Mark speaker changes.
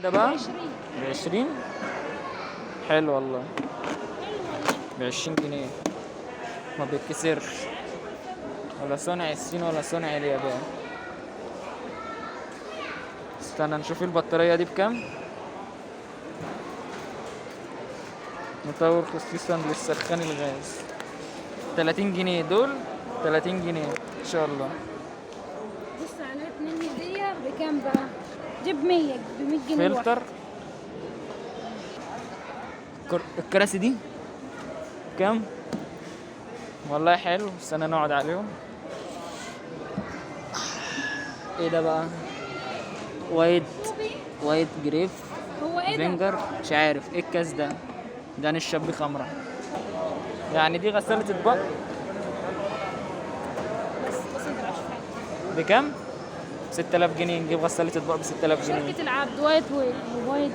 Speaker 1: ده بقى
Speaker 2: ب20.
Speaker 1: ب20. حلو والله. ب20 جنيه ما بيتكسرش، ولا صنع الصين ولا صنع اليابان. استنى نشوف البطارية دي بكام. مطور خصيصا للسخان الغاز. 30 جنيه دول، 30 جنيه ان شاء الله.
Speaker 2: بص على 2 هدية بكام بقى؟ جيب 100 ب100 جنيه الواحد.
Speaker 1: فلتر. الكراسي دي كام؟ والله حلو، استنى نقعد عليهم. ايه ده بقى؟ وايت وايت جريف
Speaker 2: هو ايه ده؟
Speaker 1: فينجر، مش عارف ايه الكاس ده. ده نشرب بيه خمرة يعني. دي غسالة اطباق
Speaker 2: بس بسيطة مش حاجة.
Speaker 1: بكام؟ 6000 جنيه. نجيب غسالة اطباق ب 6000 جنيه.
Speaker 2: شركة العبد وايت